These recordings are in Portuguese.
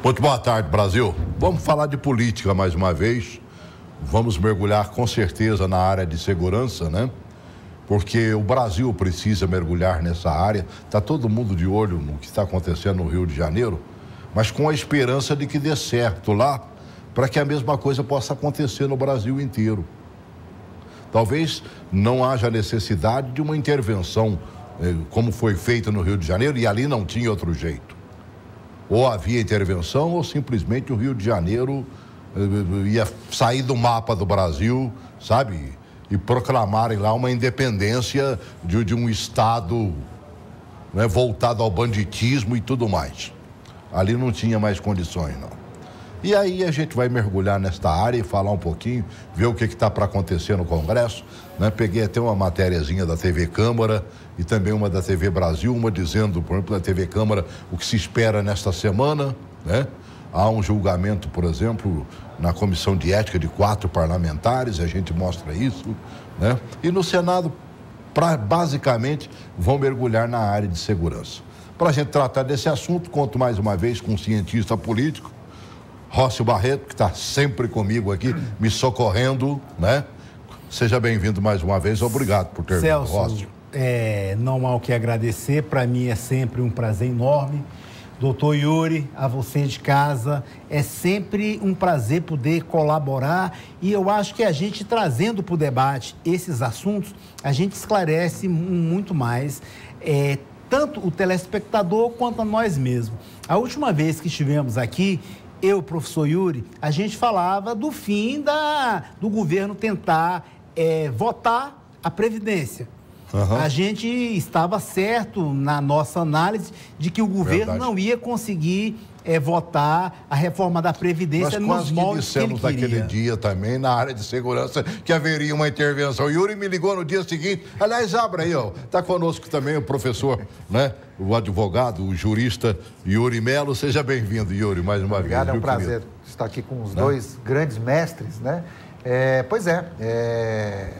Muito boa tarde, Brasil. Vamos falar de política mais uma vez. Vamos mergulhar com certeza na área de segurança, né? Porque o Brasil precisa mergulhar nessa área. Está todo mundo de olho no que está acontecendo no Rio de Janeiro, mas com a esperança de que dê certo lá, para que a mesma coisa possa acontecer no Brasil inteiro. Talvez não haja necessidade de uma intervenção como foi feita no Rio de Janeiro, e ali não tinha outro jeito. Ou havia intervenção, ou simplesmente o Rio de Janeiro ia sair do mapa do Brasil, sabe? E proclamarem lá uma independência de um Estado, né, voltado ao banditismo e tudo mais. Ali não tinha mais condições, não. E aí a gente vai mergulhar nesta área e falar um pouquinho, ver o que está para acontecer no Congresso, né? Peguei até uma matériazinha da TV Câmara e também uma da TV Brasil, uma dizendo, por exemplo, da TV Câmara, o que se espera nesta semana, né? Há um julgamento, por exemplo, na Comissão de Ética de 4 parlamentares, a gente mostra isso, né? E no Senado, basicamente, vão mergulhar na área de segurança. Para a gente tratar desse assunto, conto mais uma vez com um cientista político, Rócio Barreto, que está sempre comigo aqui, me socorrendo, né? Seja bem-vindo mais uma vez, obrigado por ter vindo, Rócio. Não há o que agradecer, para mim é sempre um prazer enorme. Doutor Yuri, a você de casa, é sempre um prazer poder colaborar, e eu acho que a gente trazendo para o debate esses assuntos, a gente esclarece muito mais, tanto o telespectador quanto a nós mesmos. A última vez que estivemos aqui, eu, professor Yuri, a gente falava do fim do governo tentar votar a Previdência. Uhum. A gente estava certo na nossa análise de que o governo não ia conseguir votar a reforma da Previdência nos moldes que ele queria. Nós dissemos naquele dia também, na área de segurança, que haveria uma intervenção. O Yuri me ligou no dia seguinte. Aliás, abra aí, ó. Está conosco também o professor, né? O advogado, o jurista Yuri Melo. Seja bem-vindo, Yuri, mais uma vez. Obrigado, é um prazer estar aqui com os dois grandes mestres, né?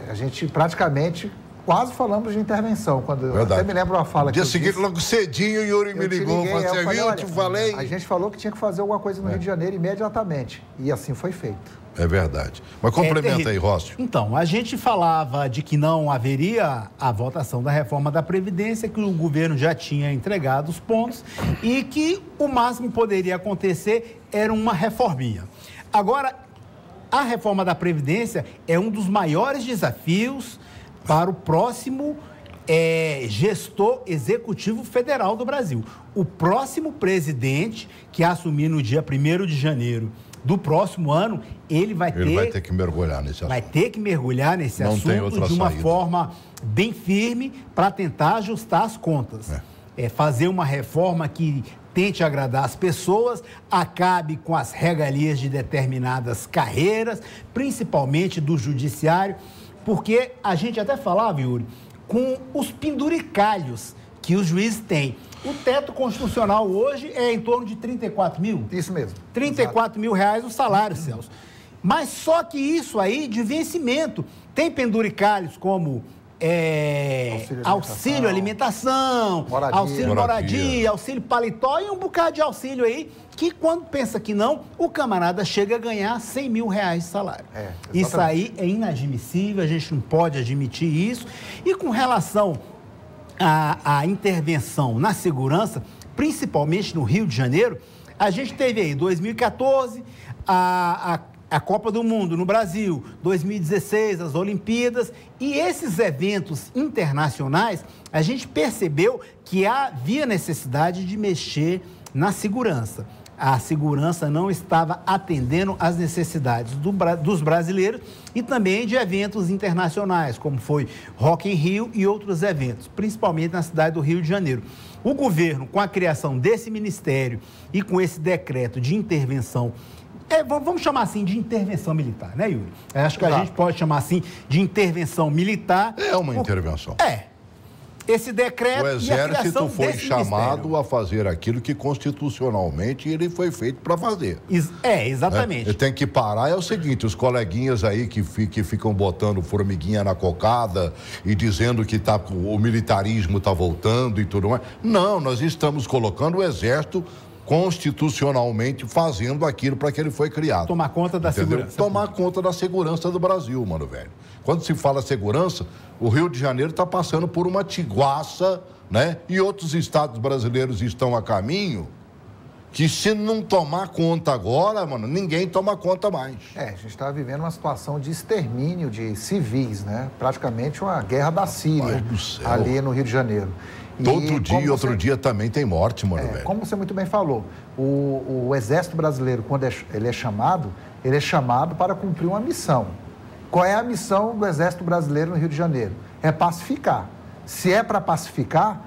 A gente praticamente quase falamos de intervenção. Até me lembro uma fala dia seguinte, logo cedinho, o Yuri me ligou. Você viu? Eu te falei. A gente falou que tinha que fazer alguma coisa no Rio de Janeiro imediatamente. E assim foi feito. É verdade. Mas complementa aí, Rócio. Então, a gente falava de que não haveria a votação da reforma da Previdência, que o governo já tinha entregado os pontos e que o máximo que poderia acontecer era uma reforminha. Agora, a reforma da Previdência é um dos maiores desafios para o próximo gestor executivo federal do Brasil. O próximo presidente que assumir no dia 1º de janeiro do próximo ano, ele vai ter que mergulhar nesse assunto. Vai ter que mergulhar nesse assunto de uma forma bem firme para tentar ajustar as contas. Fazer uma reforma que tente agradar as pessoas, acabe com as regalias de determinadas carreiras, principalmente do judiciário, porque a gente até falava, Yuri, com os penduricalhos que os juízes têm. O teto constitucional hoje é em torno de 34 mil. Isso mesmo. 34 mil reais o salário, Celso. Mas só que isso aí de vencimento. Tem penduricalhos como auxílio alimentação, auxílio moradia, auxílio paletó e um bocado de auxílio aí, que quando pensa que não, o camarada chega a ganhar 100 mil reais de salário. Isso aí é inadmissível, a gente não pode admitir isso. E com relação à intervenção na segurança, principalmente no Rio de Janeiro, a gente teve aí 2014, a Copa do Mundo no Brasil, 2016, as Olimpíadas, e esses eventos internacionais, a gente percebeu que havia necessidade de mexer na segurança. A segurança não estava atendendo às necessidades dos brasileiros e também de eventos internacionais, como foi Rock in Rio e outros eventos, principalmente na cidade do Rio de Janeiro. O governo, com a criação desse ministério e com esse decreto de intervenção, vamos chamar assim de intervenção militar, né, Yuri? Acho que a gente pode chamar assim de intervenção militar. É uma intervenção. Esse decreto. O Exército foi chamado a fazer aquilo que constitucionalmente ele foi feito para fazer. Exatamente. Ele tem que parar. É o seguinte, os coleguinhas aí que ficam botando formiguinha na cocada e dizendo que o militarismo está voltando e tudo mais. Não, nós estamos colocando o Exército constitucionalmente fazendo aquilo para que ele foi criado. Tomar conta da segurança. Tomar conta da segurança do Brasil, mano, velho. Quando se fala segurança, o Rio de Janeiro está passando por uma tiguaça, né? E outros estados brasileiros estão a caminho que, se não tomar conta agora, mano, ninguém toma conta mais. A gente está vivendo uma situação de extermínio de civis, né? Praticamente uma guerra da Síria ali no Rio de Janeiro. Todo dia e outro dia também tem morte, mano, velho. Como você muito bem falou, o Exército Brasileiro, quando ele é chamado para cumprir uma missão. Qual é a missão do Exército Brasileiro no Rio de Janeiro? É pacificar. Se é para pacificar,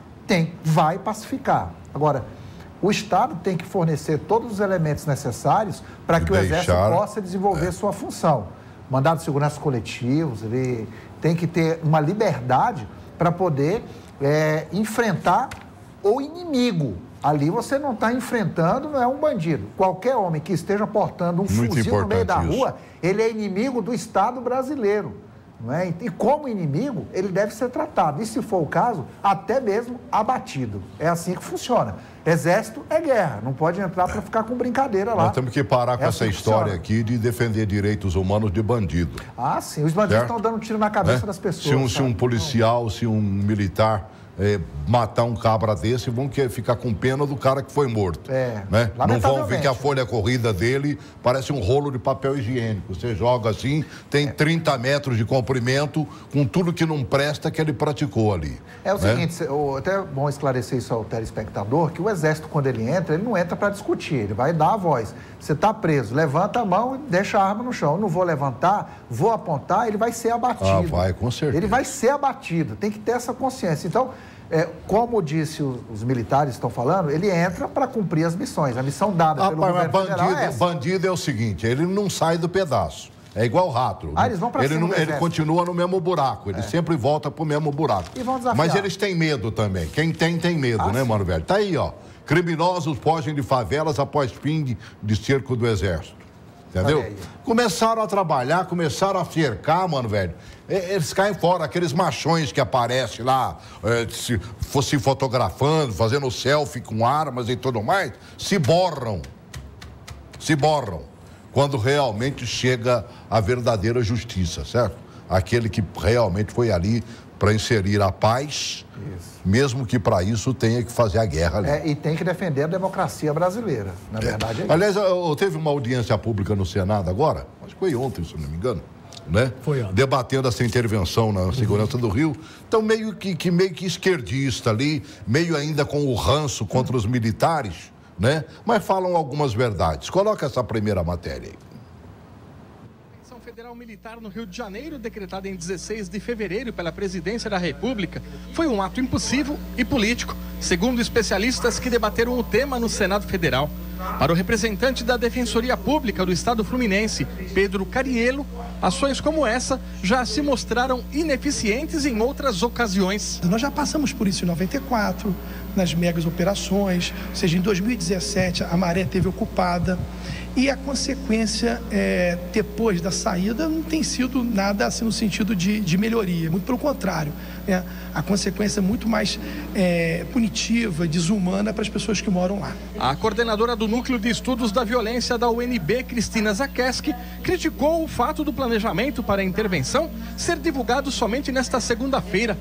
vai pacificar. Agora, o Estado tem que fornecer todos os elementos necessários para que o Exército possa desenvolver sua função. Mandado de segurança coletivos, ele tem que ter uma liberdade para poder enfrentar o inimigo. Ali você não está enfrentando, não é um bandido. Qualquer homem que esteja portando um fuzil no meio da rua, ele é inimigo do Estado brasileiro. Não é? E como inimigo, ele deve ser tratado. E se for o caso, até mesmo abatido. É assim que funciona. Exército é guerra, não pode entrar para ficar com brincadeira lá. Nós temos que parar com essa história aqui de defender direitos humanos de bandido. Ah, sim. Os bandidos estão dando tiro na cabeça das pessoas. Se um policial, se um militar matar um cabra desse, vão ficar com pena do cara que foi morto. Né? Não vão ver que a folha corrida dele parece um rolo de papel higiênico. Você joga assim, tem 30 metros de comprimento, com tudo que não presta que ele praticou ali. É o seguinte, até é bom esclarecer isso ao telespectador, que o Exército, quando ele não entra para discutir, ele vai dar a voz. Você está preso, levanta a mão e deixa a arma no chão. Eu não vou levantar, vou apontar, ele vai ser abatido. Vai, com certeza. Ele vai ser abatido, tem que ter essa consciência. Então, como disse os militares estão falando, ele entra para cumprir as missões. A missão dada pelo governo federal é essa. Bandido é o seguinte, ele não sai do pedaço. É igual rato. Eles vão para cima. Ele continua no mesmo buraco. Ele sempre volta pro mesmo buraco. E vão desafiar. Mas eles têm medo também. Quem tem medo, né, mano, velho? Tá aí, ó. Criminosos fogem de favelas após fim de cerco do Exército. Entendeu? Começaram a trabalhar, começaram a cercar, mano, velho. Eles caem fora, aqueles machões que aparecem lá, se fotografando, fazendo selfie com armas e tudo mais, se borram. Quando realmente chega a verdadeira justiça, certo? Aquele que realmente foi ali para inserir a paz, mesmo que para isso tenha que fazer a guerra ali. E tem que defender a democracia brasileira, na verdade. Aliás, teve uma audiência pública no Senado agora, acho que foi ontem, se não me engano, né? Foi ontem. Debatendo essa intervenção na segurança do Rio. Então, meio que esquerdista ali, meio ainda com o ranço contra os militares, né? Mas falam algumas verdades. Coloca essa primeira matéria aí. Federal Militar no Rio de Janeiro, decretada em 16 de fevereiro pela Presidência da República, foi um ato impulsivo e político, segundo especialistas que debateram o tema no Senado Federal. Para o representante da Defensoria Pública do Estado Fluminense, Pedro Cariello, ações como essa já se mostraram ineficientes em outras ocasiões. Nós já passamos por isso em 94, nas megas operações, ou seja, em 2017 a Maré teve ocupada. E a consequência, depois da saída, não tem sido nada assim no sentido de melhoria. Muito pelo contrário, né? A consequência é muito mais punitiva, desumana para as pessoas que moram lá. A coordenadora do Núcleo de Estudos da Violência da UNB, Cristina Zakeski, criticou o fato do planejamento para a intervenção ser divulgado somente nesta segunda-feira,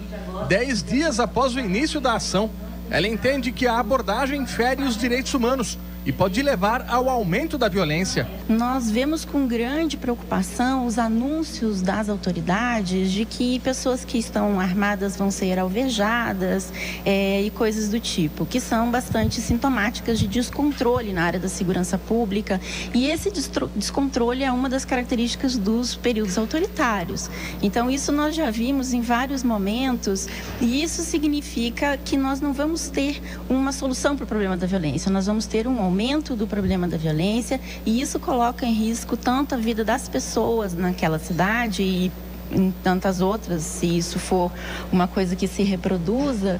10 dias após o início da ação. Ela entende que a abordagem fere os direitos humanos e pode levar ao aumento da violência. Nós vemos com grande preocupação os anúncios das autoridades de que pessoas que estão armadas vão ser alvejadas e coisas do tipo, que são bastante sintomáticas de descontrole na área da segurança pública. E esse descontrole é uma das características dos períodos autoritários. Então, isso nós já vimos em vários momentos e isso significa que nós não vamos ter uma solução para o problema da violência, nós vamos ter um aumento do problema da violência e isso coloca em risco tanto a vida das pessoas naquela cidade e em tantas outras, se isso for uma coisa que se reproduza,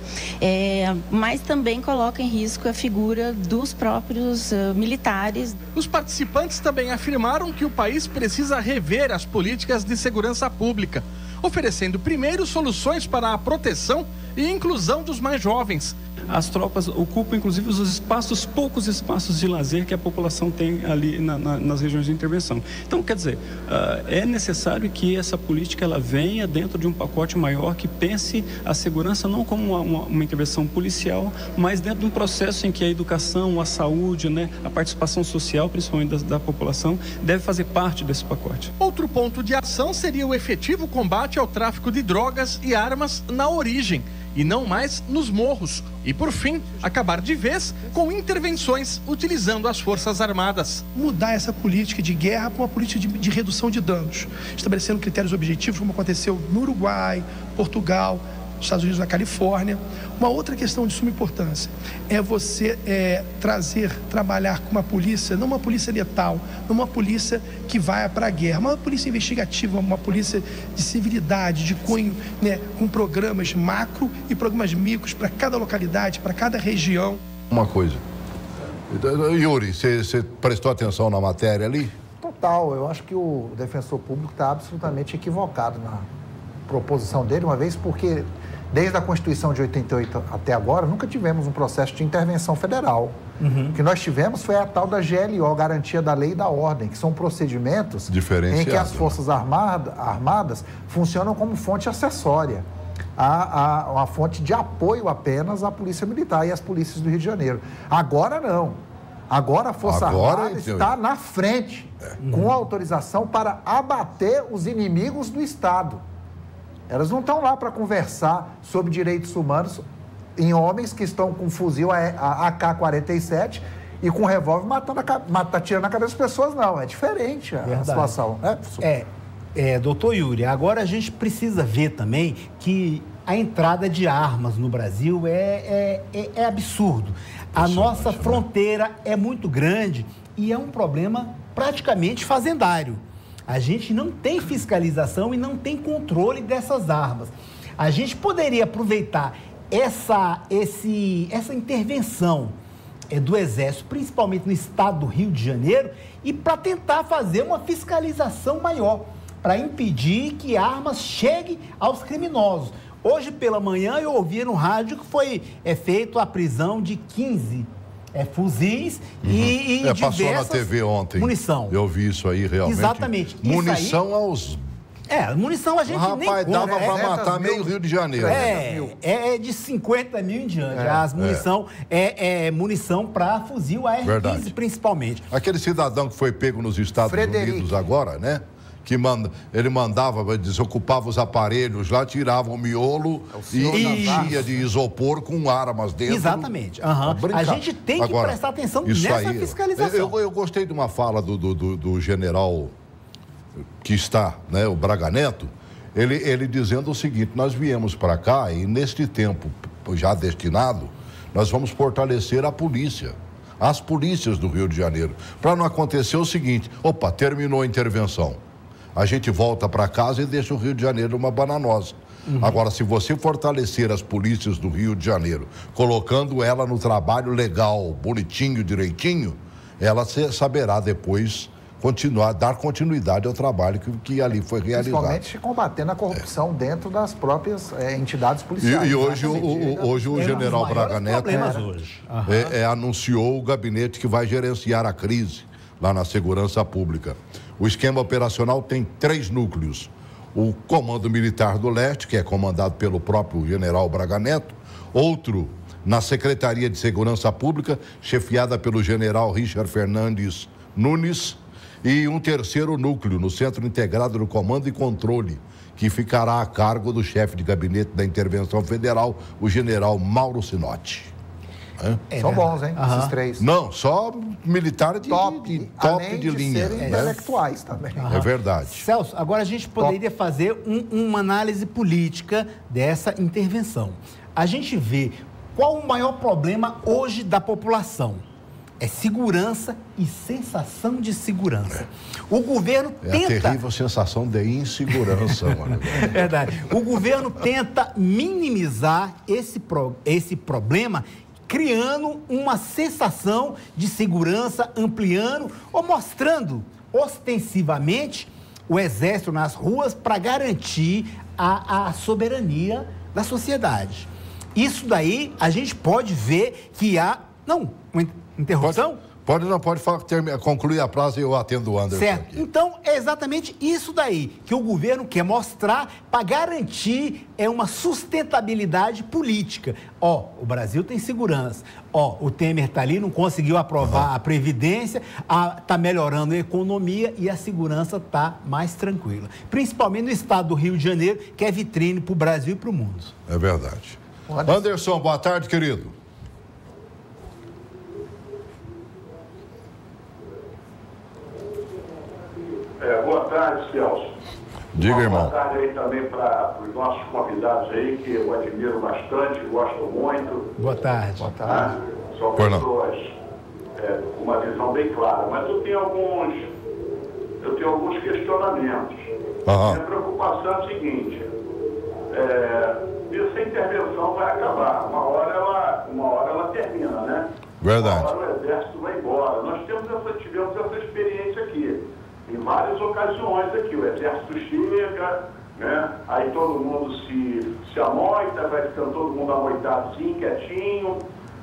mas também coloca em risco a figura dos próprios militares. Os participantes também afirmaram que o país precisa rever as políticas de segurança pública, oferecendo primeiro soluções para a proteção e inclusão dos mais jovens As tropas ocupam, inclusive, os poucos espaços de lazer que a população tem ali nas regiões de intervenção. Então, quer dizer, é necessário que essa política ela venha dentro de um pacote maior que pense a segurança não como uma intervenção policial, mas dentro de um processo em que a educação, a saúde, né, a participação social, principalmente da população, deve fazer parte desse pacote. Outro ponto de ação seria o efetivo combate ao tráfico de drogas e armas na origem, e não mais nos morros. E, por fim, acabar de vez com intervenções utilizando as Forças Armadas. Mudar essa política de guerra para uma política de redução de danos, estabelecendo critérios objetivos, como aconteceu no Uruguai, Portugal, Estados Unidos, na Califórnia. Uma outra questão de suma importância é você trabalhar com uma polícia, não uma polícia letal, não uma polícia que vai para a guerra, uma polícia investigativa, uma polícia de civilidade, de cunho, né, com programas macro e programas micros para cada localidade, para cada região. Uma coisa, Yuri, você prestou atenção na matéria ali? Total, eu acho que o defensor público está absolutamente equivocado na proposição dele, uma vez porque desde a Constituição de 88 até agora, nunca tivemos um processo de intervenção federal. O que nós tivemos foi a tal da GLO, Garantia da Lei e da Ordem, que são procedimentos em que as Forças Armadas funcionam como fonte acessória, uma fonte de apoio apenas à Polícia Militar e às polícias do Rio de Janeiro. Agora não. Agora a Força Armada está na frente, com autorização para abater os inimigos do Estado. Elas não estão lá para conversar sobre direitos humanos em homens que estão com fuzil AK-47 e com revólver atirando na cabeça das pessoas, não. É diferente a situação, né? Doutor Yuri, agora a gente precisa ver também que a entrada de armas no Brasil é absurdo. A nossa fronteira é muito grande e é um problema praticamente fazendário. A gente não tem fiscalização e não tem controle dessas armas. A gente poderia aproveitar essa intervenção do Exército, principalmente no estado do Rio de Janeiro, e para tentar fazer uma fiscalização maior, para impedir que armas cheguem aos criminosos. Hoje pela manhã eu ouvi no rádio que foi feita a prisão de 15 fuzis e diversas passou na TV ontem. Munição. Eu vi isso aí realmente. Exatamente. Munição aí, aos... munição a gente nem conta. Rapaz, dava para matar meio Rio de Janeiro. É de 50 mil em diante. As munição munição para fuzil AR-15 principalmente. Aquele cidadão que foi pego nos Estados Unidos agora, né? Que ele mandava, desocupava os aparelhos lá, tirava o miolo e enchia de isopor com armas dentro. Exatamente. A gente tem que prestar atenção nessa fiscalização. Eu gostei de uma fala do general que está, né, o Braga Neto, ele dizendo o seguinte: nós viemos para cá e neste tempo já destinado, nós vamos fortalecer a polícia, as polícias do Rio de Janeiro, para não acontecer o seguinte: terminou a intervenção. A gente volta para casa e deixa o Rio de Janeiro uma bananosa. Agora, se você fortalecer as polícias do Rio de Janeiro, colocando ela no trabalho legal, bonitinho, direitinho, ela saberá depois dar continuidade ao trabalho que ali foi realizado. Principalmente combatendo a corrupção dentro das próprias entidades policiais. E hoje o general Braga Neto anunciou o gabinete que vai gerenciar a crise lá na segurança pública. O esquema operacional tem 3 núcleos. O Comando Militar do Leste, que é comandado pelo próprio general Braga Neto. Outro na Secretaria de Segurança Pública, chefiada pelo general Richard Fernandes Nunes. E um terceiro núcleo no Centro Integrado do Comando e Controle, que ficará a cargo do chefe de gabinete da Intervenção Federal, o general Mauro Sinotti. São bons, hein? Esses 3. Não, só militar de top de linha. Serem intelectuais também. É verdade. Celso, agora a gente poderia fazer uma análise política dessa intervenção. A gente vê qual o maior problema hoje da população. É segurança e sensação de segurança. O governo tenta... É a terrível sensação de insegurança, mano. É verdade. O governo tenta minimizar esse problema, criando uma sensação de segurança, ampliando ou mostrando ostensivamente o Exército nas ruas para garantir a soberania da sociedade. Isso daí a gente pode ver que há... Não, uma interrupção? Pode concluir a frase e eu atendo o Anderson. Certo. Aqui. Então, é exatamente isso daí que o governo quer mostrar para garantir uma sustentabilidade política. O Brasil tem segurança. O Temer está ali, não conseguiu aprovar a Previdência, está melhorando a economia e a segurança está mais tranquila. Principalmente no estado do Rio de Janeiro, que é vitrine para o Brasil e para o mundo. É verdade. Anderson, boa tarde, querido. Boa tarde, Celso. Diga, irmão. Boa tarde aí também para os nossos convidados aí, que eu admiro bastante, gosto muito. Boa tarde. Boa tarde. São pessoas com uma visão bem clara, mas eu tenho alguns questionamentos. Aham. Minha preocupação é o seguinte, essa intervenção vai acabar, uma hora ela termina, né? Verdade. Uma hora o Exército vai embora. Nós tivemos essa experiência aqui. Em várias ocasiões aqui, o Exército chega, né? Aí todo mundo se amoita, vai ficando todo mundo amoitado assim, quietinho.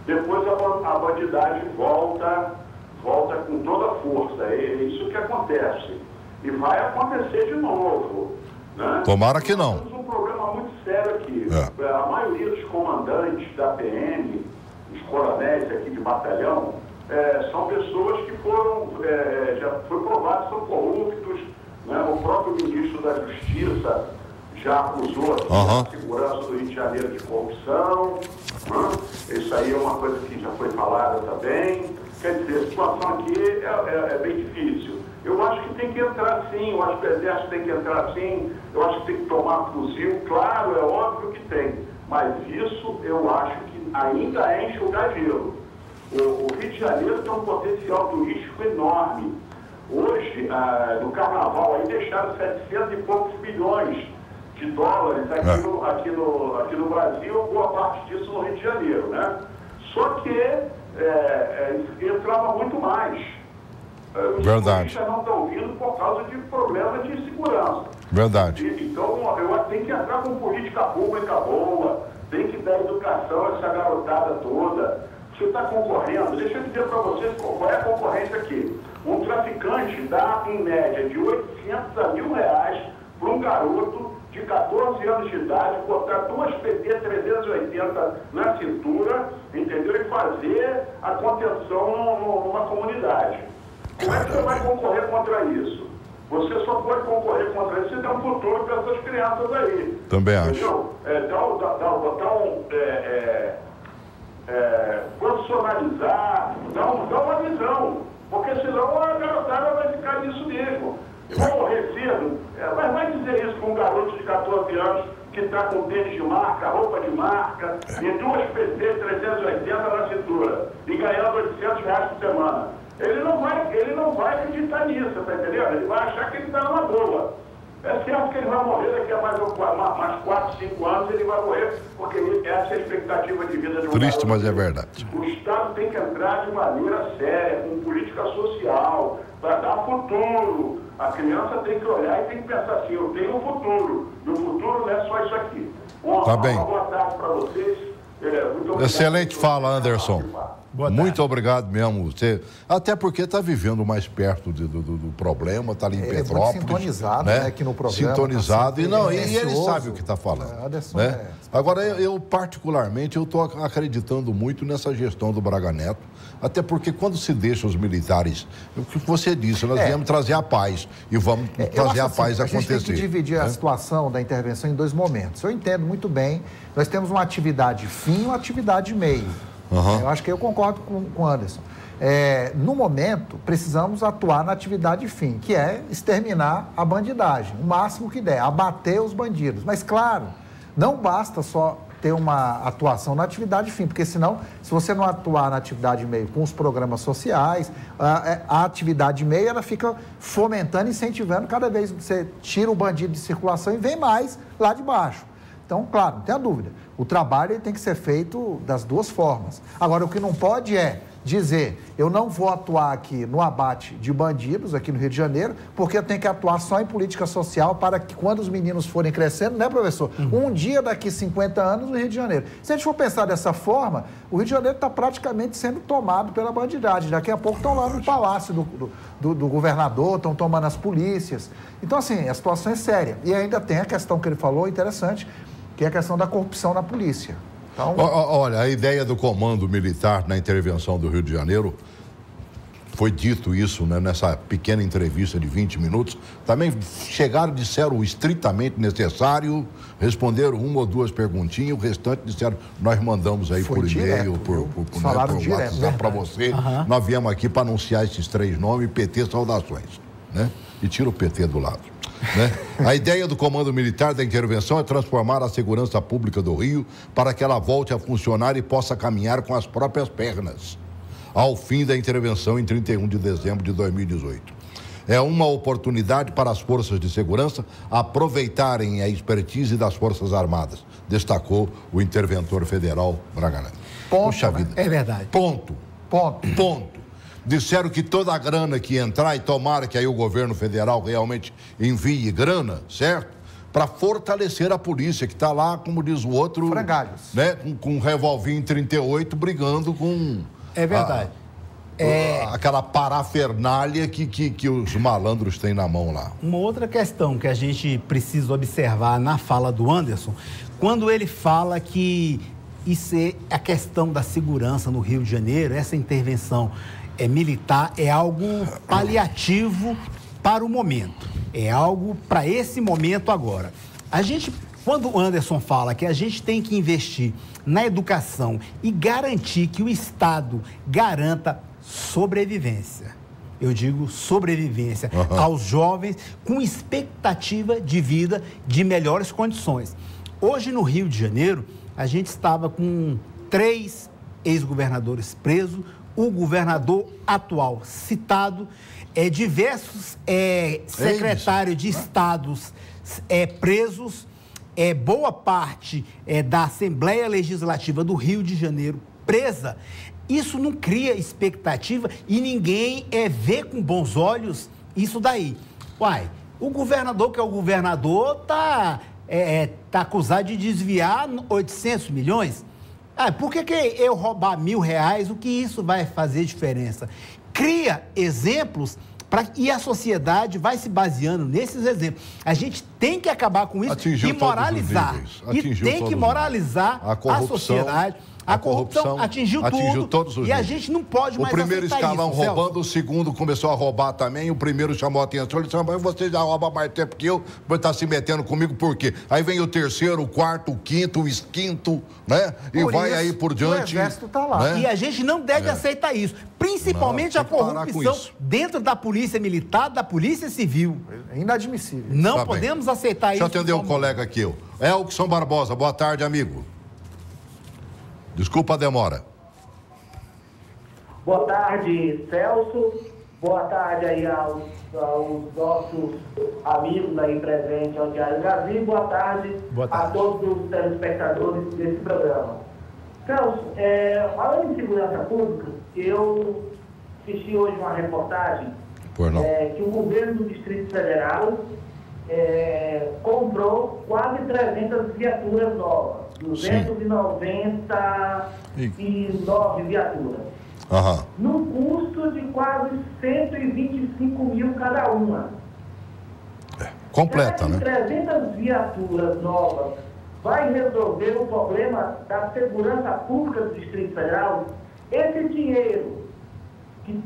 Depois a bandidagem volta com toda a força. É isso que acontece. E vai acontecer de novo. Né? Tomara que não. Nós temos um problema muito sério aqui. A maioria dos comandantes da PM, os coronéis aqui de batalhão, são pessoas que já foi provado que são corruptos, né? O próprio ministro da Justiça já acusou a segurança do Rio de Janeiro de corrupção, né? Isso aí é uma coisa que já foi falada também. Quer dizer, a situação aqui é bem difícil. Eu acho que tem que entrar sim, eu acho que o Exército tem que entrar sim, eu acho que tem que tomar fuzil, claro, é óbvio que tem, mas isso eu acho que ainda é enxugar gelo. O Rio de Janeiro tem um potencial turístico enorme. Hoje, no Carnaval, aí deixaram 700 e poucos bilhões de dólares aqui no Brasil, boa parte disso no Rio de Janeiro, né? Só que entrava muito mais. Os turistas não estão vindo por causa de problemas de segurança. Verdade. Então, eu tenho que entrar com política pública boa, tem que dar educação a essa garotada toda. Você está concorrendo, deixa eu dizer para vocês qual é a concorrência aqui. Um traficante dá, em média, de 800 a R$1.000 para um garoto de 14 anos de idade, botar 2 PT 380 na cintura, entendeu? E fazer a contenção numa comunidade. Como é que você vai concorrer contra isso? Você só pode concorrer contra isso se der um futuro para essas crianças aí. Também acho. Entendeu? Profissionalizar, dar uma visão, porque senão a garotada vai ficar nisso mesmo. Vão morrer cedo, mas vai dizer isso com um garoto de 14 anos que está com tênis de marca, roupa de marca, e 2 PT 380 na cintura, e ganhando R$800 por semana. Ele não vai acreditar nisso, tá entendendo? Ele vai achar que ele está numa boa. É certo que ele vai morrer daqui a mais 4, 5 anos, ele vai morrer, porque essa é a expectativa de vida de um Triste, garoto. mas é verdade. O Estado tem que entrar de maneira séria, com política social, para dar futuro. A criança tem que olhar e tem que pensar assim, eu tenho um futuro, e o futuro não é só isso aqui. Tá bem. Uma boa tarde para vocês. Muito obrigado. Excelente fala, Anderson. Muito obrigado mesmo. Você, até porque está vivendo mais perto do problema, está ali em Petrópolis. Muito sintonizado, né, aqui no programa. Sintonizado. E ele sabe o que está falando. Anderson, né? Agora, eu particularmente, eu estou acreditando muito nessa gestão do Braga Neto, até porque quando se deixa os militares, o que você disse, nós viemos trazer a paz e vamos fazer a paz acontecer. A gente tem que dividir a situação da intervenção em 2 momentos. Eu entendo muito bem, nós temos uma atividade fim e uma atividade meio. Eu acho que eu concordo com o Anderson. No momento, precisamos atuar na atividade fim, que é exterminar a bandidagem, o máximo que der, abater os bandidos. Mas, claro, não basta só ter uma atuação na atividade fim, porque senão, se você não atuar na atividade meio com os programas sociais, a atividade meio, ela fica fomentando, incentivando, cada vez você tira o bandido de circulação e vem mais lá de baixo. Então, claro, não tenha dúvida, o trabalho ele tem que ser feito das 2 formas. Agora, o que não pode é dizer, eu não vou atuar aqui no abate de bandidos aqui no Rio de Janeiro, porque eu tenho que atuar só em política social para que quando os meninos forem crescendo, né, professor? Um dia daqui 50 anos no Rio de Janeiro. Se a gente for pensar dessa forma, o Rio de Janeiro está praticamente sendo tomado pela bandidagem. Daqui a pouco estão lá no palácio do governador, estão tomando as polícias. Então, assim, a situação é séria. E ainda tem a questão que ele falou, interessante, que é a questão da corrupção na polícia. Então... Olha, a ideia do comando militar na intervenção do Rio de Janeiro, foi dito isso, né, nessa pequena entrevista de 20 minutos, também chegaram, disseram o estritamente necessário, responderam uma ou duas perguntinhas, o restante disseram, nós mandamos aí por e-mail, por WhatsApp para você, nós viemos aqui para anunciar esses 3 nomes, PT, saudações, né? E tira o PT do lado. Né? A ideia do comando militar da intervenção é transformar a segurança pública do Rio para que ela volte a funcionar e possa caminhar com as próprias pernas ao fim da intervenção em 31 de dezembro de 2018. É uma oportunidade para as forças de segurança aproveitarem a expertise das Forças Armadas, destacou o interventor federal Braga Neto. Puxa vida. É verdade. Ponto. Disseram que toda a grana que entrar, e tomara que aí o governo federal realmente envie grana, certo? Para fortalecer a polícia, que está lá, como diz o outro... frangalhos. Né? Com um revolvinho 38, brigando com... É verdade. Aquela parafernália que os malandros têm na mão lá. Uma outra questão que a gente precisa observar na fala do Anderson, quando ele fala que isso é a questão da segurança no Rio de Janeiro, essa intervenção militar é algo paliativo para o momento, é algo para esse momento agora. A gente, quando o Anderson fala que a gente tem que investir na educação e garantir que o Estado garanta sobrevivência, eu digo sobrevivência, aos jovens com expectativa de vida de melhores condições. Hoje no Rio de Janeiro, a gente estava com 3 ex-governadores presos, o governador atual citado, diversos secretários de estados presos, boa parte da Assembleia Legislativa do Rio de Janeiro presa. Isso não cria expectativa e ninguém vê com bons olhos isso daí. Uai, o governador, que é o governador, tá acusado de desviar 800 milhões. Por que eu roubar R$1.000, o que isso vai fazer diferença? Cria exemplos e a sociedade vai se baseando nesses exemplos. A gente tem que acabar com isso e moralizar. E tem que moralizar a sociedade. A corrupção atingiu todos os níveis. E a gente não pode mais aceitar isso. O primeiro escalão roubando, o segundo começou a roubar também, o primeiro chamou a atenção, ele disse, mas você já rouba mais tempo que eu, vai estar se metendo comigo por quê? Aí vem o terceiro, o quarto, o quinto, o quinto, né? E vai aí por diante. O exército está lá. Né? E a gente não deve aceitar isso. Principalmente a corrupção dentro da polícia militar, da polícia civil. É inadmissível. Não podemos aceitar isso. Deixa eu atender o colega aqui. Elkson Barbosa, boa tarde, amigo. Desculpa a demora. Boa tarde, Celso. Boa tarde aí aos nossos amigos aí presentes ao Diário Brasil. Boa tarde a todos os telespectadores desse programa. Celso, falando em segurança pública, eu assisti hoje uma reportagem que o governo do Distrito Federal comprou quase 300 viaturas novas. 299 viaturas. Num custo de quase 125 mil cada uma. Completa, né? 300 viaturas novas vai resolver o problema da segurança pública do Distrito Federal? Esse dinheiro que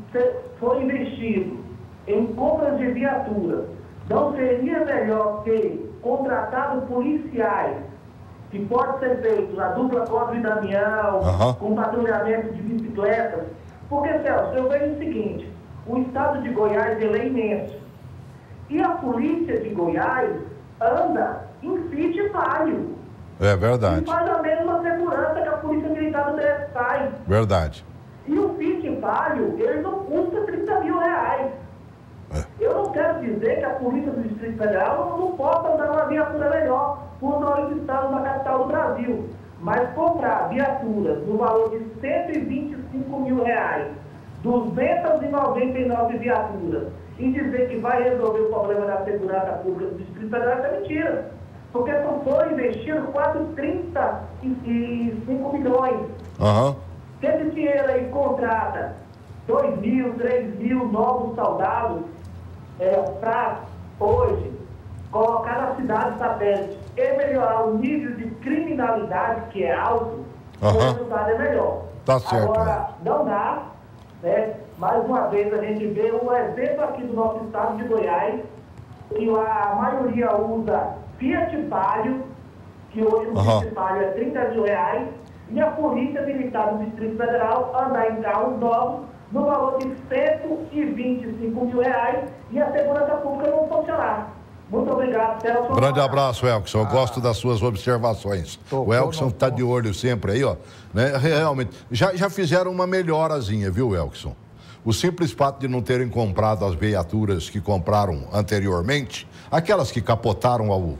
foi investido em compras de viaturas não seria melhor ter contratado policiais que pode ser feito na dupla Cosme e Damião, com patrulhamento de bicicletas? Porque, Celso, eu vejo o seguinte, o estado de Goiás ele é imenso. E a polícia de Goiás anda em Fittipalho. É verdade. E faz a mesma segurança que a polícia militar do DF faz. Verdade. E o Fittipalho, ele não custa R$30 mil. Eu não quero dizer que a polícia do Distrito Federal não possa andar numa viatura melhor por nós que estamos na capital do Brasil. Mas comprar viaturas no valor de R$125 25 mil reais, 299 viaturas, e dizer que vai resolver o problema da segurança pública do Distrito Federal é mentira. Porque só foram investidos quase 35 milhões. Se esse dinheiro aí contrata 2 mil, 3 mil novos soldados para hoje colocar na cidade satélite e melhorar o nível de criminalidade, que é alto, o resultado é melhor. Tá certo. Agora, não dá, né? Mais uma vez a gente vê um exemplo aqui do nosso estado de Goiás, que a maioria usa Fiat Palio, que hoje o Fiat Palio é 30 mil reais, e a Polícia Militar do Distrito Federal anda em carros novos no valor de 125 mil reais, e a segurança pública não funcionar. Muito obrigado, Celso. Grande abraço, Elkson. Eu gosto das suas observações. O Elkson está de olho sempre aí, ó. Né? Realmente, já fizeram uma melhorazinha, viu, Elkson? O simples fato de não terem comprado as viaturas que compraram anteriormente, aquelas que capotaram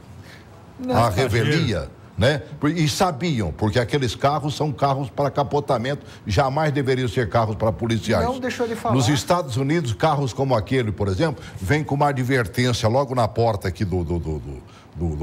a revelia, né? E sabiam, porque aqueles carros são carros para capotamento, jamais deveriam ser carros para policiais. Não deixou de falar. Nos Estados Unidos, carros como aquele, por exemplo, vem com uma advertência logo na porta aqui do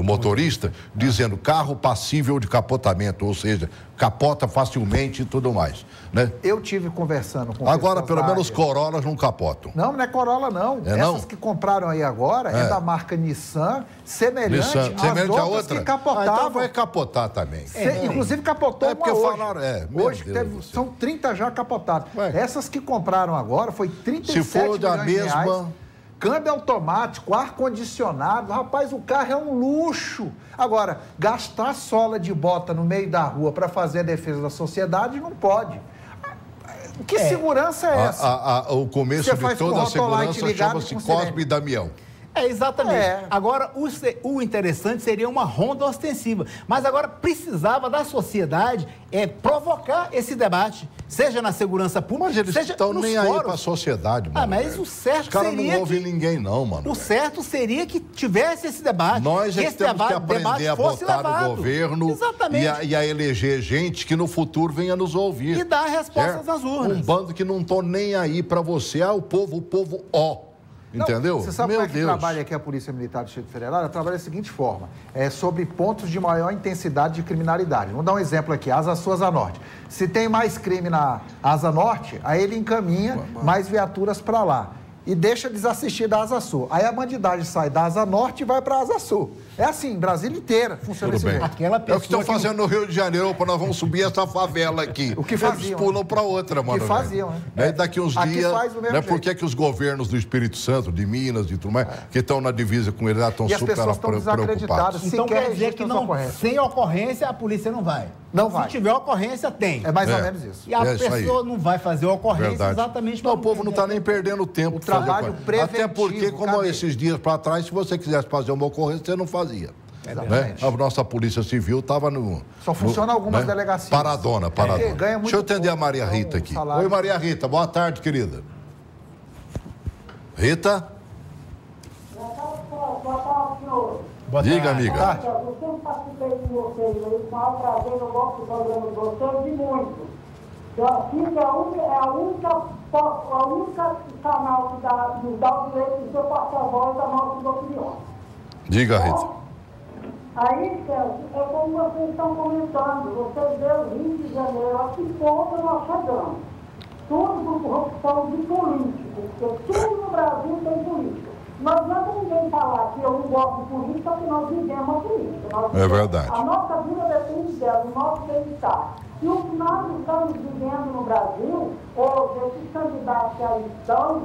motorista, dizendo carro passível de capotamento, ou seja, capota facilmente e tudo mais, né? Eu tive conversando com agora, pelo menos, Corollas não capotam. Não é Corolla, não. Essas que compraram aí agora é da marca Nissan, semelhante às outras que capotavam. Então vai capotar também. Inclusive capotou uma porque hoje. Falaram, hoje são 30 já capotadas. Essas que compraram agora foi 37 Se for da mesma... reais. Câmbio automático, ar-condicionado, rapaz, o carro é um luxo. Agora, gastar sola de bota no meio da rua para fazer a defesa da sociedade não pode. Que segurança é essa? O começo de toda a segurança chama-se Cosme e Damião. Exatamente. Agora, o interessante seria uma ronda ostensiva. Mas agora precisava da sociedade provocar esse debate, seja na segurança pública, mas eles seja estão nem fóruns. aí para a sociedade, mano. Mas o certo Os caras seria não ouvem ninguém, não, mano. O certo seria que tivesse esse debate. Nós que temos que aprender a votar no governo e a eleger gente que no futuro venha nos ouvir. E dar respostas nas urnas. Um bando que não estão nem aí para você. O povo, ó. Entendeu? Você sabe como é que trabalha aqui a Polícia Militar do Distrito Federal? Ela trabalha da seguinte forma, sobre pontos de maior intensidade de criminalidade. Vamos dar um exemplo aqui, Asa Sul, Asa Norte. Se tem mais crime na Asa Norte, aí ele encaminha mais viaturas para lá. E deixa desassistir da Asa Sul. Aí a bandidagem sai da Asa Norte e vai para a Asa Sul. É assim, Brasília inteira funciona desse jeito. É o que estão fazendo no Rio de Janeiro. Opa, nós vamos subir essa favela aqui. O que faziam. Eles pulam para outra, mano. O que faziam, né? Daqui uns dias, né? Por que os governos do Espírito Santo, de Minas e tudo mais, que estão na divisa com eles, estão super preocupados. Então quer dizer que sem ocorrência a polícia não vai. Não vai. Se tiver ocorrência, tem. É mais ou menos isso. E a pessoa não vai fazer ocorrência exatamente para o povo não está nem perdendo tempo. O trabalho preventivo. Até porque, como esses dias para trás, se você quisesse fazer uma ocorrência, você não fazia. Né? A nossa Polícia Civil estava no... Só funciona algumas delegacias. Paradona. Deixa eu atender a Maria Rita aqui. Oi, Maria Rita. Boa tarde, querida. Rita? Boa tarde, senhor. Diga, amiga. Eu sempre participei com vocês aí, com o maior prazer, eu gosto do programa de vocês e muito. Eu acho que é a única canal que nos dá o direito de eu passar a voz da nossa opinião. Diga, Rita. Aí, Celso, é como vocês estão comentando, vocês vê o Rio de Janeiro, a que ponto nós chegamos. Tudo por corrupção de político, porque tudo no Brasil tem política. Não adianta ninguém falar que eu não gosto de política, porque nós vivemos a política. É verdade. A nossa vida depende dela, o nosso bem-estar. E o que nós estamos vivendo no Brasil, hoje, esses candidatos que aí estão,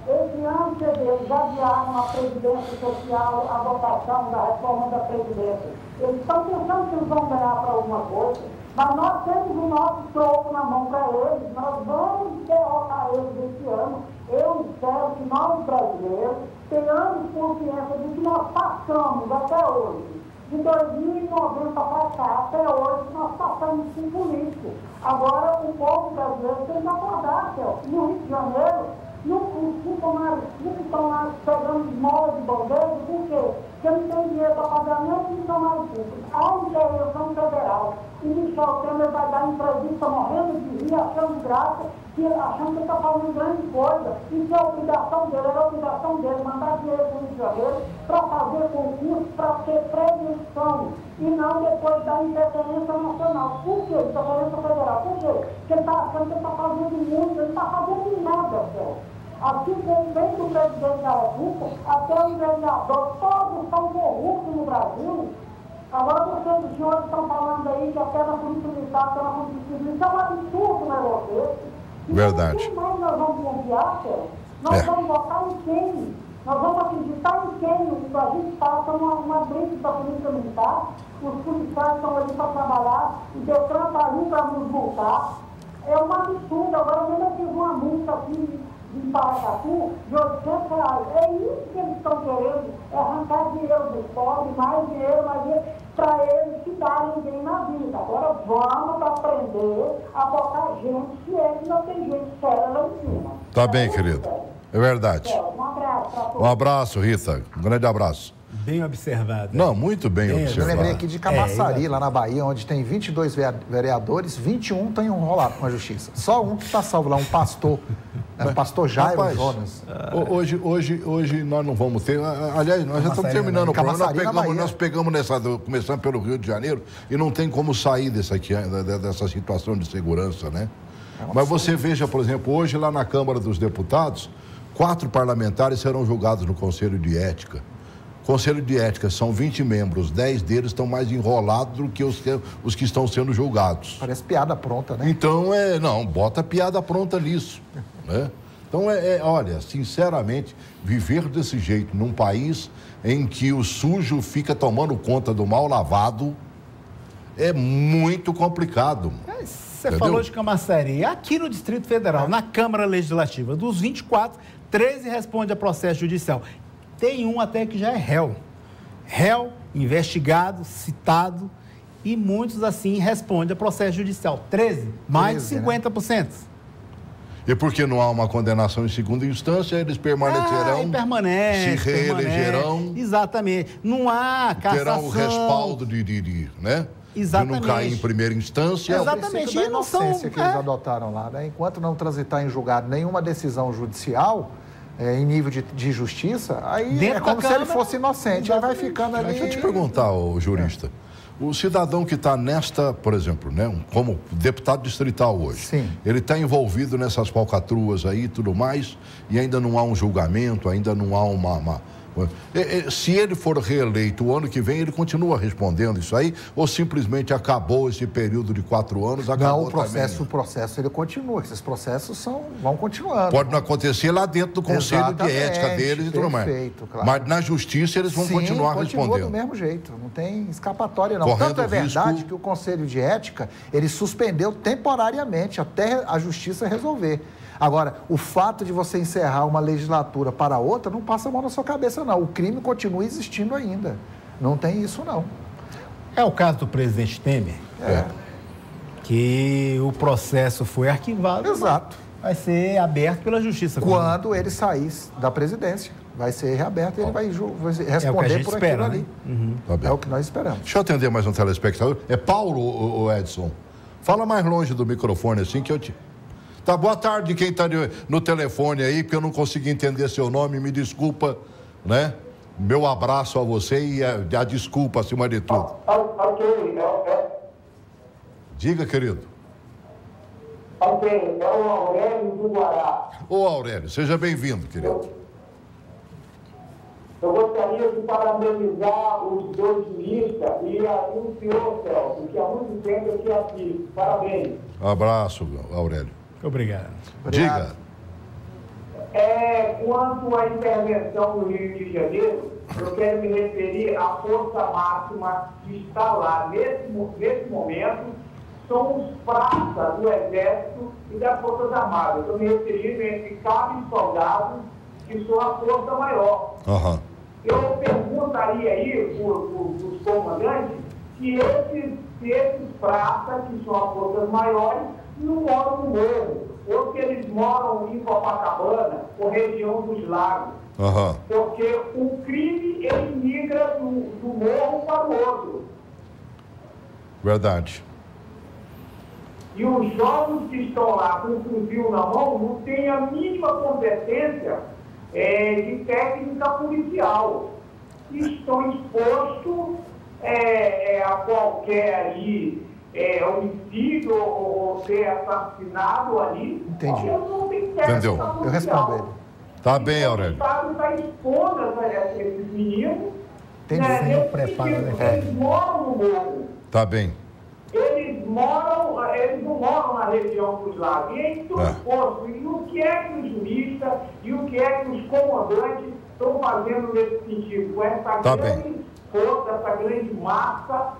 esse ano, eles adiaram a Previdência Social, a votação da reforma da Previdência. Eles estão pensando que eles vão ganhar para alguma coisa, mas nós temos o nosso troco na mão para eles, nós vamos derrotar eles esse ano. Eu espero que nós, brasileiros, tenhamos consciência do que nós passamos até hoje. De 2090 para cá, até hoje, nós passamos com político. Agora, o povo brasileiro tem que acordar, Celso. No Rio de Janeiro, não estão lá pegando esmola de bombeiro, por quê? Porque não tem dinheiro para pagar nem o funcionário público. Há intervenção federal. E Michel Temer vai dar entrevista morrendo de rir, achando graça, achando que ele está fazendo grande coisa. Isso é obrigação dele, era obrigação dele mandar dinheiro para o Rio de Janeiro para fazer concurso, para ter prevenção. E não depois da interferência nacional. Por quê? Interferência federal. Por quê? Porque ele está achando que ele está fazendo muito, ele não está fazendo nada, Celso. Assim como vem do presidente da República, até o vereador, todos são corruptos no Brasil. Agora vocês, os senhores, estão falando aí que até na polícia militar, até na polícia civil, isso é um absurdo, né, você? Verdade. Quem mais nós vamos confiar, Celso? Nós vamos votar em quem? Nós vamos acreditar em quem? A gente passa uma briga da polícia militar, os policiais estão ali para trabalhar, o Detran está ali para nos multar. É um absurdo. Agora mesmo eu fiz uma multa aqui em Paracatu de R$800. É isso que eles estão querendo, é arrancar dinheiro dos pobres, mais dinheiro, para eles se darem bem na vida. Agora vamos aprender a botar gente, se é que não tem gente séria lá em cima. Tá bem, querido. É verdade. Um abraço para todos. Um abraço, Rita. Um grande abraço. Bem observado. Não, muito bem observado. Eu lembrei aqui de Camaçari, lá na Bahia, onde tem 22 vereadores, 21 estão enrolados com a justiça. Só um que está salvo lá, um pastor. O pastor Jairo Jonas. Hoje nós não vamos ter... Aliás, nós já estamos terminando o programa. Nós pegamos começando pelo Rio de Janeiro, e não tem como sair dessa situação de segurança, né? Mas você veja, por exemplo, hoje lá na Câmara dos Deputados, 4 parlamentares serão julgados no Conselho de Ética. Conselho de Ética são 20 membros, 10 deles estão mais enrolados do que os que estão sendo julgados. Parece piada pronta, né? Então, bota piada pronta nisso, né? Então, olha, sinceramente, viver desse jeito num país em que o sujo fica tomando conta do mal lavado é muito complicado. Você falou de Camaçari. Aqui no Distrito Federal, na Câmara Legislativa, dos 24, 13 respondem a processo judicial. Tem um até que já é réu. Réu, investigado, citado, e muitos, assim, respondem a processo judicial. 13, mais de 50%. Né? E porque não há uma condenação em segunda instância, eles permanecerão, se reelegerão. Exatamente. Não há cassação. Terão o respaldo né? Exatamente. De não cair em primeira instância. Exatamente. E a inocência que eles adotaram lá, né? Enquanto não transitar em julgado nenhuma decisão judicial... em nível de justiça, aí dentro é como se ele fosse inocente, aí vai ficando ali... Deixa eu te perguntar, ô jurista, o cidadão que está nesta, por exemplo, né, como deputado distrital hoje, sim, ele está envolvido nessas falcatruas aí e tudo mais, e ainda não há um julgamento, ainda não há se ele for reeleito o ano que vem, ele continua respondendo isso aí, ou simplesmente acabou esse período de 4 anos, acabou? Não, o processo ele continua, esses processos vão continuando. Pode não acontecer lá dentro do Conselho de Ética deles e tudo mais. Claro. Mas na Justiça eles vão continuar respondendo. Continua do mesmo jeito, não tem escapatória não. Correndo Tanto é verdade que o Conselho de Ética, ele suspendeu temporariamente até a Justiça resolver. Agora, o fato de você encerrar uma legislatura para outra não passa a mão na sua cabeça, não. O crime continua existindo ainda. Não tem isso, não. É o caso do presidente Temer, que o processo foi arquivado. Exato. Vai ser aberto pela Justiça. Quando ele sair da presidência, vai ser reaberto e ele vai responder por aquilo ali. Uhum. Tá é o que nós esperamos. Deixa eu atender mais um telespectador. É Paulo, o Edson. Fala mais longe do microfone assim que eu te... Tá, boa tarde quem está no telefone aí, porque eu não consegui entender seu nome, me desculpa, né? Meu abraço a você e a desculpa acima de tudo. Diga, querido. Ok, é o Aurélio do Guará. Ô, Aurélio, seja bem-vindo, querido. Eu gostaria de parabenizar os dois juristas e o senhor, Celso, que há muito tempo eu te assisto. Parabéns. Abraço, Aurélio. Obrigado. Diga. Quanto à intervenção no Rio de Janeiro, eu quero me referir à força máxima que está lá. Nesse momento, são os praças do Exército e das Forças Armadas. Eu estou me referindo entre cabos e soldados, que são a força maior. Uhum. Eu perguntaria aí para os comandantes se esses praças, que são as forças maiores, não moram no morro. ou se eles moram em Copacabana ou região dos lagos. Porque o crime, ele migra do morro para o outro. Verdade. E os jovens que estão lá com o fuzil na mão não têm a mínima competência de técnica policial. Estão expostos a qualquer ali, homicídio ou ser assassinado ali. Entendi. Não tem técnica policial. Eu respondo ele. Tá bem, Aurélio. O Estado está expondo esses meninos. Entendi. Eles moram no morro. Tá bem. Eles não moram na região dos lagos. E é isso exposto. E o que é que os juristas e o que é que os comandantes estão fazendo nesse sentido? Com essa grande força, essa grande massa,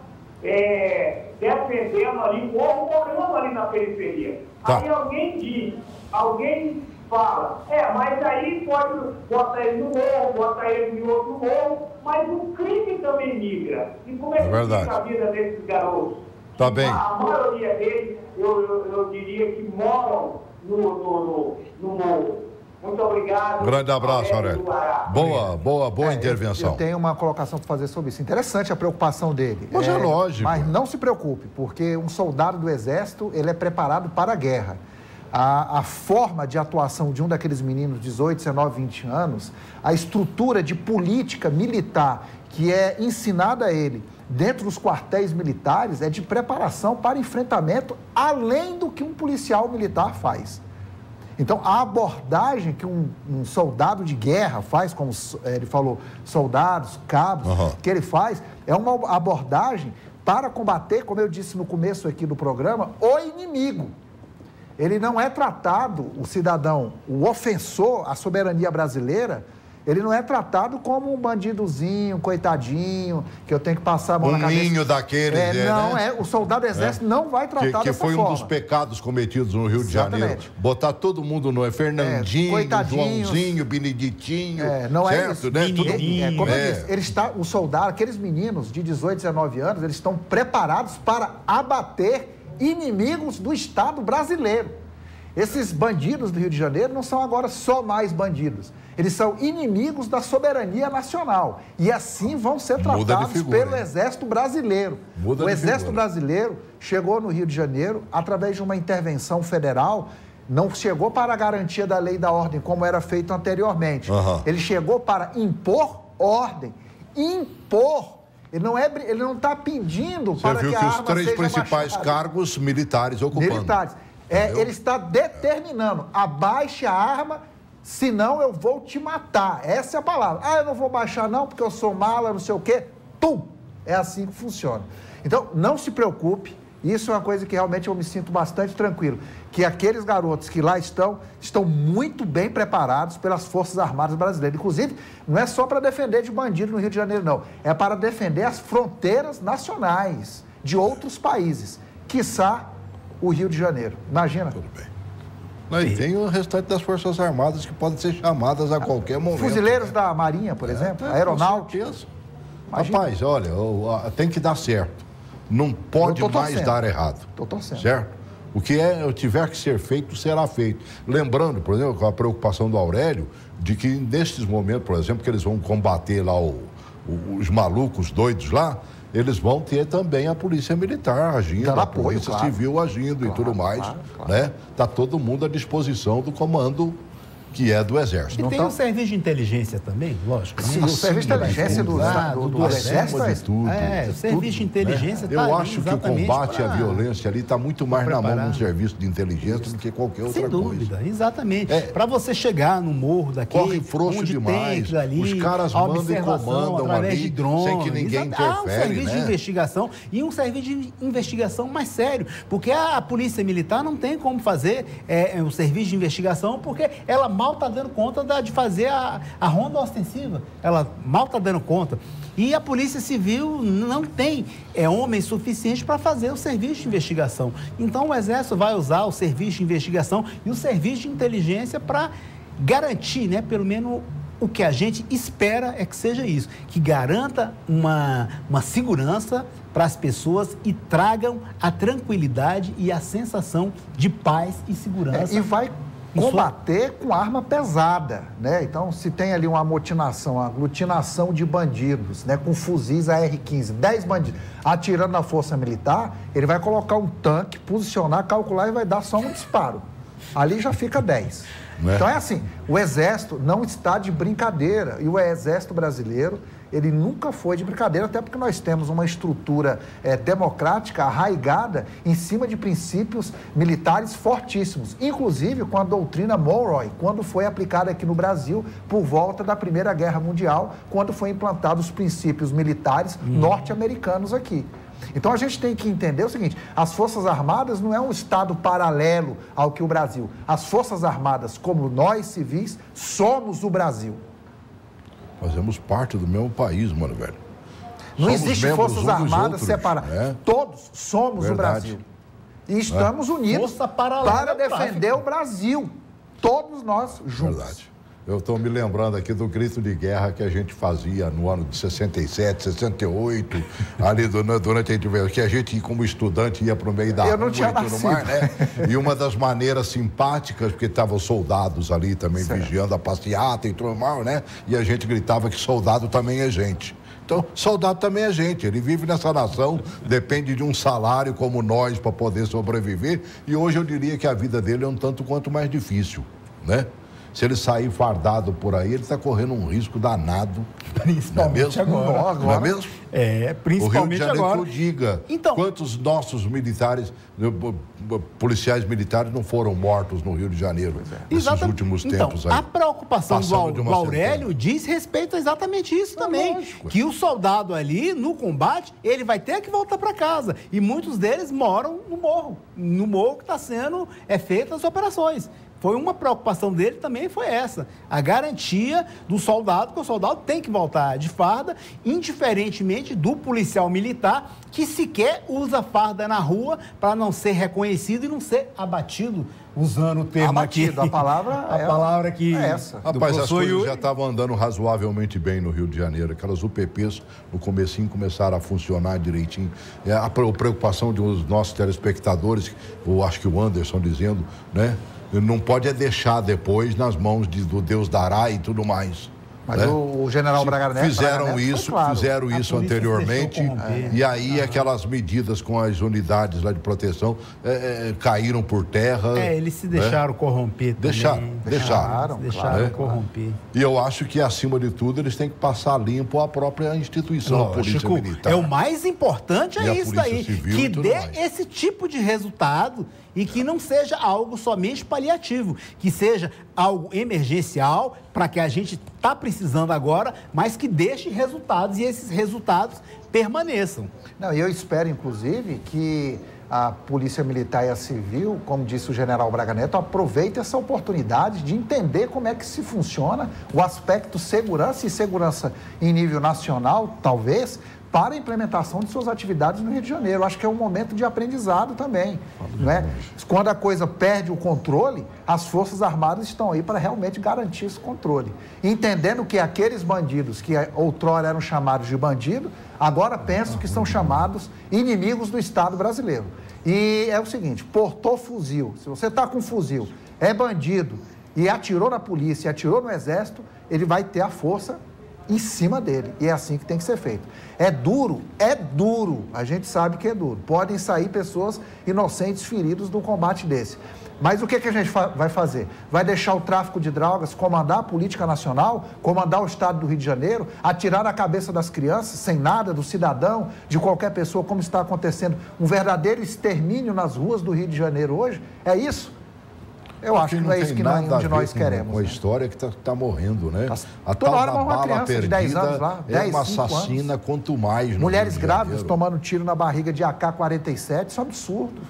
defendendo ali, morrendo ali na periferia. Aí alguém fala, mas aí pode botar ele no morro, botar ele em outro morro, mas o crime também migra. E como é que fica a vida desses garotos? Tá bem. A maioria deles, eu diria que moram no morro. Muito obrigado. Grande abraço, Aurélio. Boa intervenção. Eu tenho uma colocação para fazer sobre isso. Interessante a preocupação dele. Mas é lógico. Mas não se preocupe, porque um soldado do Exército, ele é preparado para a guerra. A forma de atuação de um daqueles meninos de 18, 19, 20 anos, a estrutura de política militar que é ensinada a ele dentro dos quartéis militares é de preparação para enfrentamento além do que um policial militar faz. Então, a abordagem que um soldado de guerra faz, como ele falou, soldados, cabos, que ele faz, é uma abordagem para combater, como eu disse no começo aqui do programa, o inimigo. Ele não é tratado, o cidadão, o ofensor à soberania brasileira, ele não é tratado como um bandidozinho, coitadinho, que eu tenho que passar a mão na cabeça. Um ninho daqueles, o soldado do Exército não vai tratar dessa forma. Que foi um dos pecados cometidos no Rio de Janeiro. Botar todo mundo no Fernandinho, Joãozinho, Beneditinho, não certo? É isso. Né? Como eu disse, o soldado, aqueles meninos de 18, 19 anos, eles estão preparados para abater inimigos do Estado brasileiro. Esses bandidos do Rio de Janeiro não são agora só mais bandidos. Eles são inimigos da soberania nacional. E assim vão ser tratados pelo Exército Brasileiro. O Exército Brasileiro chegou no Rio de Janeiro através de uma intervenção federal, não chegou para a garantia da lei e da ordem, como era feito anteriormente. Ele chegou para impor ordem. Impor. Ele não está pedindo para que a arma seja os três principais cargos militares ocupando. Ele está determinando, abaixe a arma, senão eu vou te matar. Essa é a palavra. Eu não vou baixar não, porque eu sou mala, não sei o quê. Pum! É assim que funciona. Então, não se preocupe. Isso é uma coisa que realmente eu me sinto bastante tranquilo. Que aqueles garotos que lá estão muito bem preparados pelas Forças Armadas brasileiras. Inclusive, não é só para defender de bandido no Rio de Janeiro, não. É para defender as fronteiras nacionais de outros países. Quiçá o Rio de Janeiro. Imagina. Tudo bem. E tem o restante das Forças Armadas que podem ser chamadas a qualquer momento. Fuzileiros da Marinha, por exemplo, aeronáutica. Rapaz, olha, tem que dar certo. Não pode mais dar errado. Estou torcendo. Certo? O que tiver que ser feito, será feito. Lembrando, por exemplo, com a preocupação do Aurélio, de que nesses momentos, por exemplo, que eles vão combater lá os malucos doidos lá, eles vão ter também a polícia militar agindo, a polícia civil agindo e tudo mais, né? Está todo mundo à disposição do comando que é do Exército. E tem o serviço de inteligência também, lógico. Sim, o serviço de inteligência do Exército de tudo. O serviço de inteligência está Eu acho que o combate à violência ali está muito mais na mão do serviço de inteligência do que qualquer outra coisa. Sem dúvida, exatamente. Para você chegar no morro daquele, corre frouxo demais. Ali, os caras mandam e comandam ali, de drone, sem que ninguém interfere. Há um serviço de investigação e um serviço de investigação mais sério, porque a Polícia Militar não tem como fazer o serviço de investigação, porque ela mal está dando conta de fazer a ronda ostensiva. Ela mal está dando conta. E a Polícia Civil não tem homens suficientes para fazer o serviço de investigação. Então, o Exército vai usar o serviço de investigação e o serviço de inteligência para garantir, né, pelo menos o que a gente espera é que seja isso, que garanta uma segurança para as pessoas e tragam a tranquilidade e a sensação de paz e segurança. E vai combater com arma pesada, né? Então, se tem ali uma amotinação, uma aglutinação de bandidos, né? Com fuzis AR-15, 10 bandidos atirando na força militar, ele vai colocar um tanque, posicionar, calcular e vai dar só um disparo. Ali já fica 10. Então é assim, o Exército não está de brincadeira e o Exército brasileiro, ele nunca foi de brincadeira, até porque nós temos uma estrutura democrática arraigada em cima de princípios militares fortíssimos, inclusive com a doutrina Monroe, quando foi aplicada aqui no Brasil por volta da Primeira Guerra Mundial, quando foi implantados os princípios militares norte-americanos aqui. Então a gente tem que entender o seguinte, as Forças Armadas não é um estado paralelo ao que o Brasil. As Forças Armadas, como nós civis, somos o Brasil. Fazemos parte do mesmo país, mano, velho. Não existe Forças Armadas separadas. Todos somos o Brasil. E estamos unidos para defender o Brasil. Todos nós juntos. Verdade. Eu estou me lembrando aqui do grito de guerra que a gente fazia no ano de 67, 68, ali durante a que a gente, como estudante, ia para o meio da rua e tudo mais, né? E uma das maneiras simpáticas, porque estavam soldados ali também vigiando a passeata e tudo mais, né? E a gente gritava que soldado também é gente. Então, soldado também é gente, ele vive nessa nação, depende de um salário como nós para poder sobreviver, e hoje eu diria que a vida dele é um tanto quanto mais difícil, né? Se ele sair fardado por aí, ele está correndo um risco danado. Principalmente agora. Não é mesmo? Principalmente agora. O Rio de Janeiro que o diga. Então, quantos nossos militares, policiais militares não foram mortos no Rio de Janeiro nesses últimos tempos aí? A preocupação do Aurélio diz respeito a exatamente isso também. Lógico. Que o soldado ali, no combate, ele vai ter que voltar para casa. E muitos deles moram no morro. No morro que está sendo feitas as operações. Foi uma preocupação dele também, foi essa. A garantia do soldado, que o soldado tem que voltar de farda, indiferentemente do policial militar, que sequer usa farda na rua para não ser reconhecido e não ser abatido, usando o termo abatido, aqui. A palavra que é essa. Rapaz, as coisas já estavam andando razoavelmente bem no Rio de Janeiro. Aquelas UPPs, no comecinho, começaram a funcionar direitinho. A preocupação dos nossos telespectadores, eu acho que o Anderson dizendo, né? Não pode deixar depois nas mãos do Deus dará e tudo mais. Mas o general Braga Neto fizeram isso anteriormente e aí aquelas medidas com as unidades lá de proteção caíram por terra. Eles se deixaram corromper também. Deixaram corromper. E eu acho que, acima de tudo, eles têm que passar limpo a própria instituição, a Polícia Militar. O mais importante é isso daí, que dê esse tipo de resultado e que não seja algo somente paliativo, que seja algo emergencial para que a gente está precisando agora, mas que deixe resultados e esses resultados permaneçam. Não, eu espero, inclusive, que a Polícia Militar e a Civil, como disse o general Braga Neto, aproveite essa oportunidade de entender como é que se funciona o aspecto segurança e segurança em nível nacional, talvez, para a implementação de suas atividades no Rio de Janeiro. Acho que é um momento de aprendizado também, não é? Quando a coisa perde o controle, as Forças Armadas estão aí para realmente garantir esse controle. Entendendo que aqueles bandidos que outrora eram chamados de bandido, agora pensam que são chamados inimigos do Estado brasileiro. E é o seguinte, portou fuzil, se você está com fuzil, é bandido e atirou na polícia, atirou no exército, ele vai ter a força em cima dele. E é assim que tem que ser feito. É duro, a gente sabe que é duro. Podem sair pessoas inocentes feridas num combate desse. Mas o que a gente vai fazer? Vai deixar o tráfico de drogas comandar a política nacional, comandar o Estado do Rio de Janeiro, atirar na cabeça das crianças, sem nada, do cidadão, de qualquer pessoa, como está acontecendo um verdadeiro extermínio nas ruas do Rio de Janeiro hoje? É isso? Eu acho que não é isso que nenhum de nós queremos. Uma história que está morrendo, né? A tal da bala perdida de 10 anos lá, é uma assassina quanto mais. Mulheres grávidas tomando tiro na barriga de AK-47, isso é um absurdo.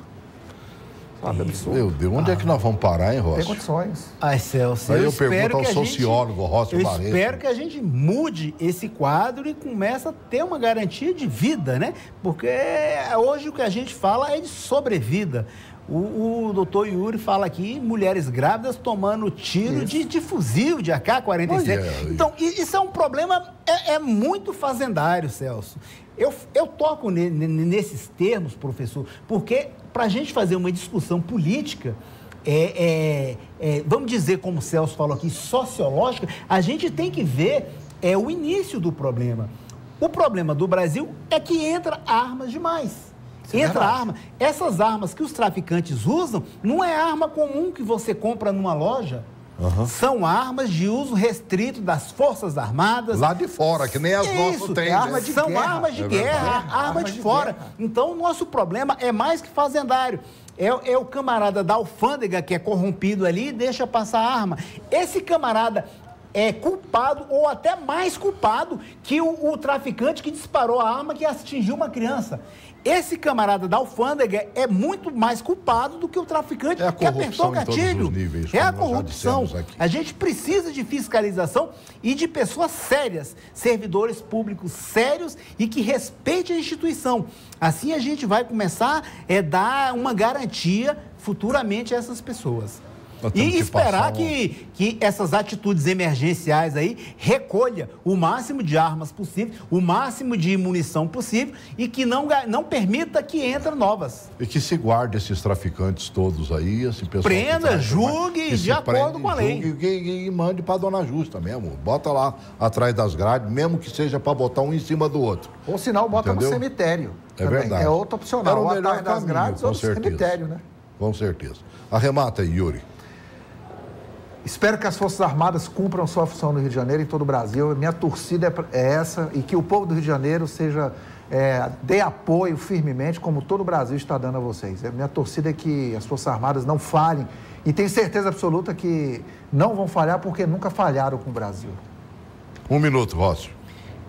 Sabe, absurdo. Meu Deus, onde é que nós vamos parar, hein, Rossi? Tem condições. Celso, eu pergunto ao sociólogo Rossi Barreto. Eu espero que a gente mude esse quadro e comece a ter uma garantia de vida, né? Porque hoje o que a gente fala é de sobrevida. O doutor Yuri fala aqui, mulheres grávidas tomando tiro de fuzil, de AK-47. Então, isso é um problema, é muito fazendário, Celso. Eu toco nesses termos, professor, porque para a gente fazer uma discussão política, vamos dizer, como o Celso falou aqui, sociológica, a gente tem que ver o início do problema. O problema do Brasil é que entra armas demais. Entra arma. Essas armas que os traficantes usam não é arma comum que você compra numa loja. São armas de uso restrito das Forças Armadas. Lá de fora, que nem as nossas têm. São armas de guerra, armas de fora. Então, o nosso problema é mais que fazendário. É o camarada da alfândega que é corrompido ali e deixa passar a arma. Esse camarada é culpado ou até mais culpado que o traficante que disparou a arma que atingiu uma criança. Esse camarada da alfândega é muito mais culpado do que o traficante que apertou o gatilho. É a corrupção. A gente precisa de fiscalização e de pessoas sérias, servidores públicos sérios e que respeitem a instituição. Assim a gente vai começar a dar uma garantia futuramente a essas pessoas. E esperar que essas atitudes emergenciais aí recolha o máximo de armas possível, o máximo de munição possível e que não permita que entrem novas. E que se guarde esses traficantes todos aí, esse pessoal. Prenda, julgue de acordo com a lei. E mande para a dona Justa mesmo. Bota lá atrás das grades, mesmo que seja para botar um em cima do outro. Ou senão bota no cemitério. É verdade. É outra opcional. Ou atrás das grades ou no cemitério, né? Com certeza. Arremata aí, Yuri. Espero que as Forças Armadas cumpram sua função no Rio de Janeiro e em todo o Brasil. Minha torcida é essa e que o povo do Rio de Janeiro dê apoio firmemente, como todo o Brasil está dando a vocês. Minha torcida é que as Forças Armadas não falhem e tenho certeza absoluta que não vão falhar porque nunca falharam com o Brasil. 1 minuto, Rócio.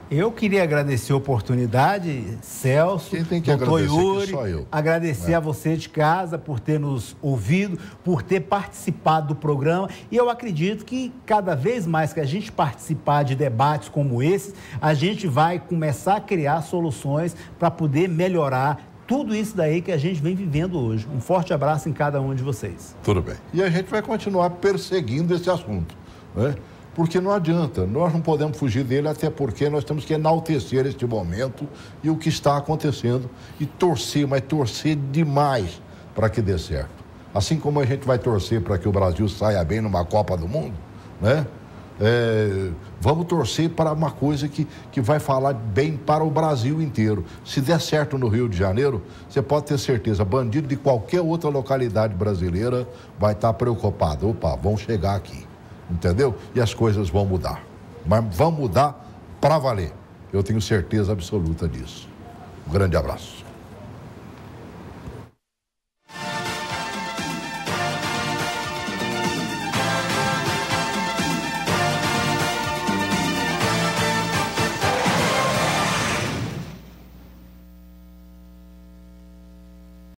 Eu queria agradecer a oportunidade, Celso, doutor Yuri, agradecer a você de casa por ter nos ouvido, por ter participado do programa. E eu acredito que cada vez mais que a gente participar de debates como esses, a gente vai começar a criar soluções para poder melhorar tudo isso daí que a gente vem vivendo hoje. Um forte abraço em cada um de vocês. Tudo bem. E a gente vai continuar perseguindo esse assunto, né? Porque não adianta, nós não podemos fugir dele, até porque nós temos que enaltecer este momento e o que está acontecendo e torcer, mas torcer demais para que dê certo. Assim como a gente vai torcer para que o Brasil saia bem numa Copa do Mundo, né? Vamos torcer para uma coisa que vai falar bem para o Brasil inteiro. Se der certo no Rio de Janeiro, você pode ter certeza, bandido de qualquer outra localidade brasileira vai estar preocupado. Opa, vão chegar aqui. Entendeu? E as coisas vão mudar. Mas vão mudar para valer. Eu tenho certeza absoluta disso. Um grande abraço.